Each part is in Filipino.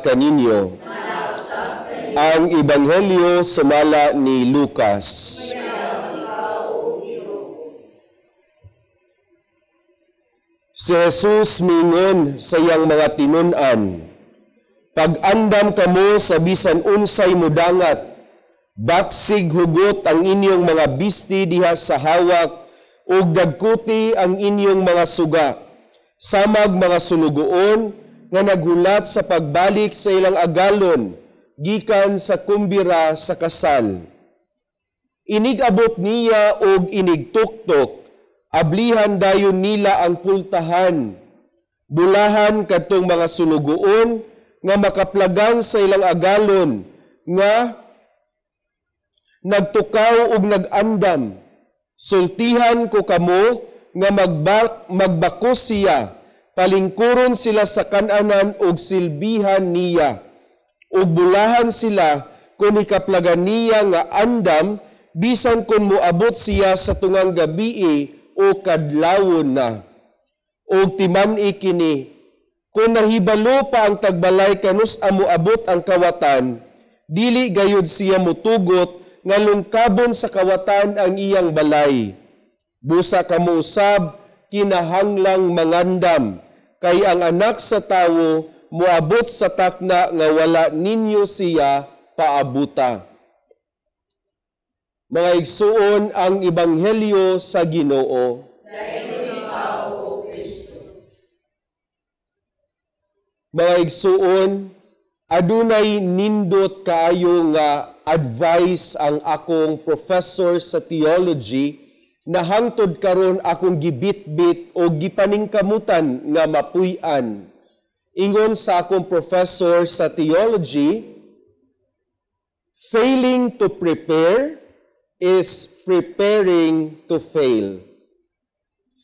kaninyo ang Ebanghelyo sumala ni Lucas. Si Jesus mingon sa iyang mga tinun-an, pag-andam kamo sa bisan unsay mudangat, baksig hugot ang inyong mga bisti diha sa hawak, ug dagkuti ang inyong mga suga, samag mga sunugoon nga naghulat sa pagbalik sa ilang agalon, gikan sa kumbira sa kasal. Inigabot niya og inigtuktok, ablihan dayon nila ang pultahan, bulahan kadtong mga sunugoon nga makaplagan sa ilang agalon, nga nagtukaw ug nag-andam. Sultihan ko kamo nga magbakos siya, palingkuron sila sa kananan ug silbihan niya. Ug bulahan sila kung ikaplagan niya nga andam, bisan kung moabot siya sa tungang gabii o kadlawon na. Ug timan-i kini, kung nahibalo pa ang tagbalay kanus amo abot ang kawatan, dili gayud siya mutugot nga lungkabon sa kawatan ang iyang balay. Busa kamo usab, kinahanglang mangandam, kay ang anak sa tawo moabot sa takna nga wala ninyo siya paabuta. Mga igsuon, ang Ebanghelyo sa Ginoo. Mga igsuon, adunay nindot kaayo nga advice ang akong professor sa theology na hangtod karon akong gibitbit o gipaningkamutan nga mapuy-an. Ingon sa akong professor sa theology, failing to prepare is preparing to fail.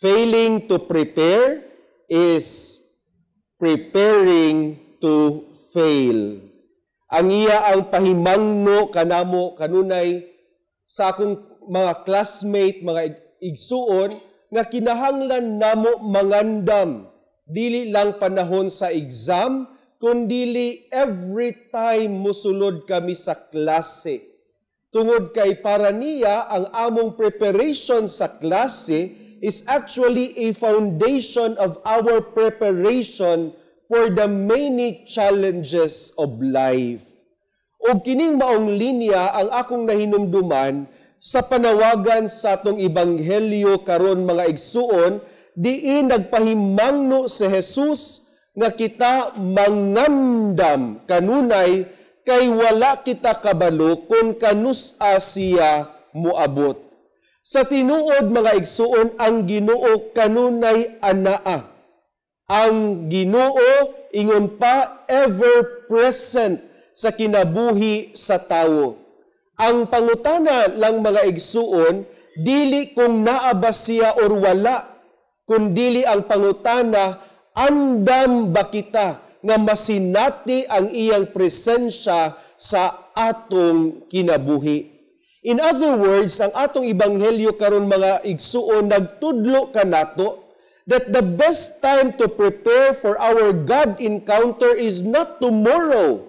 Failing to prepare is preparing to fail. Ang iya ang pahimangno kanamo kanunay sa akong mga classmate, mga igsuon, nga kinahanglan namo mangandam. Dili lang panahon sa exam, kundili every time musulod kami sa klase. Tungod kay para niya, ang among preparation sa klase is actually a foundation of our preparation for the many challenges of life. O kining maong linya ang akong nahinumduman sa panawagan sa atong Ebanghelyo karon mga igsuon, diin nagpahimangno si Jesus nga kita mangandam kanunay kay wala kita kabalo kung kanus-a siya moabot. Sa tinuod mga igsuon, ang Ginoo kanunay anaa. Ang Ginoo ingon pa ever present sa kinabuhi sa tawo. Ang pangutana lang mga igsuon, dili kung naa ba siya or wala, kundili ang pangutana, andam ba kita nga masinati ang iyang presensya sa atong kinabuhi. In other words, ang atong Ebanghelyo karon mga igsuon nagtudlo kanato that the best time to prepare for our God encounter is not tomorrow,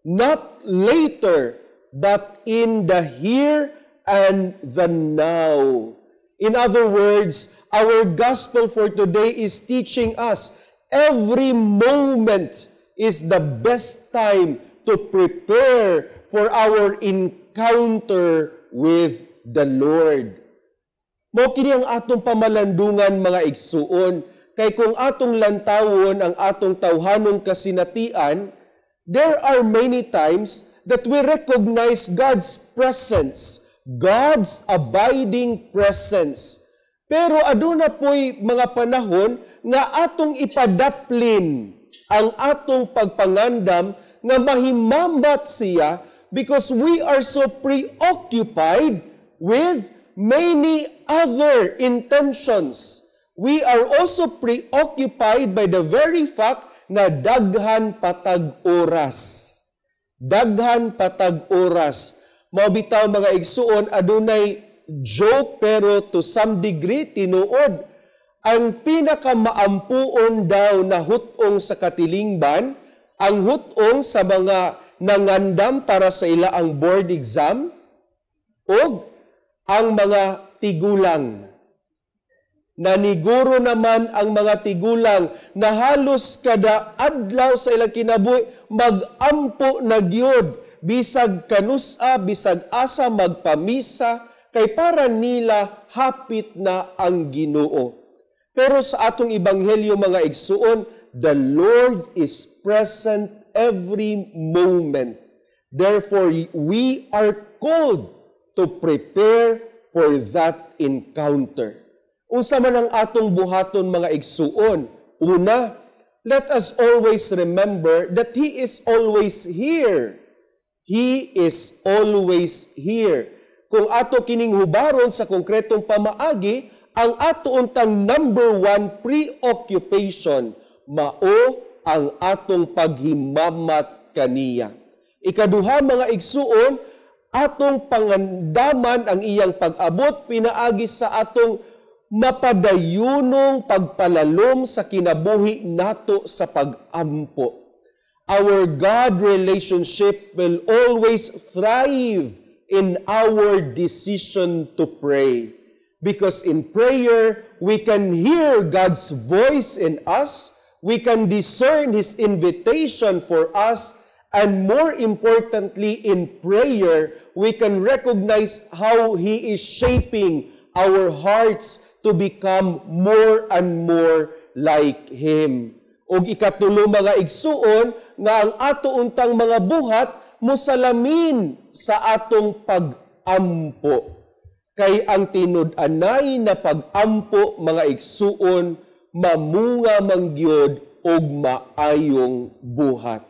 not later, but in the here and the now. In other words, our gospel for today is teaching us every moment is the best time to prepare for our encounter with the Lord. Mao kini ang atong pamalandungan mga igsuon, kay kung atong lantawon ang atong tawhanong kasinatian, there are many times that we recognize God's presence, God's abiding presence. Pero aduna po'y mga panahon nga atong ipadaplin ang atong pagpangandam nga mahimambat siya because we are so preoccupied with many other intentions. We are also preoccupied by the very fact na daghan patag oras. Daghan patag oras. Mabitaw mga igsuon, adunay joke pero to some degree tinuod. Ang pinakamaampuon daw na hutong sa katilingban, Ang hutong sa mga nangandam para sa ila ang board exam o ang mga tigulang. Naniguro naman ang mga tigulang na halos kada adlaw sa ilang kinabuhi magampo na gyud bisag kanusa, bisag asa magpamisa kay para nila hapit na ang Ginoo. Pero sa atong ebanghelyo mga igsuon, the Lord is present every moment. Therefore, we are called to prepare for that encounter. Unsa man ang atong buhaton mga igsuon? Una, let us always remember that He is always here. He is always here. Kung ato kining hubaron sa konkretong pamaagi, ang ato untang number one preoccupation, mao ang atong paghimamat kaniya. Ikaduha mga igsuon, atong pangandaman ang iyang pag-abot pinaagi sa atong mapadayunong pagpalalom sa kinabuhi nato sa pag-ampo. Our God relationship will always thrive in our decision to pray. Because in prayer, we can hear God's voice in us, we can discern His invitation for us, and more importantly, in prayer, we can recognize how He is shaping our hearts to become more and more like Him. Og ikatulo mga igsuon, nga ang ato untang mga buhat, musalamin sa atong pag-ampo. Kay ang tinud-anay na pag-ampo mga igsuon, mamunga mangyod og maayong buhat.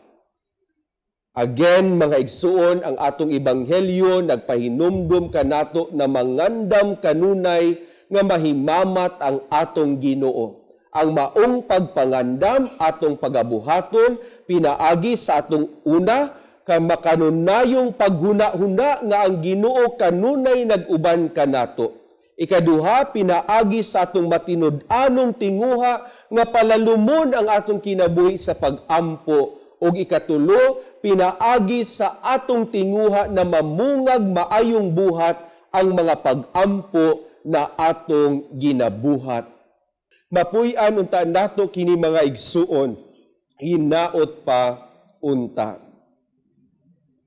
Again, mga igsuon, ang atong ebanghelyo nagpahinumdum kanato na mangandam kanunay nga mahimamat ang atong Ginoo. Ang maong pagpangandam atong pagabuhaton pinaagi sa atong una kay makanunayong paghuna-huna nga ang Ginoo kanunay nag-uban kanato. Ikaduha, pinaagi sa atong matinud-anong tinguha nga palalumon ang atong kinabuhi sa pag-ampo. Ug ikatulo, pinaagi sa atong tinguha na mamungag maayong buhat ang mga pag-ampo na atong ginabuhat. Mapuy-an unta nato kini mga igsuon, hinaot pa unta.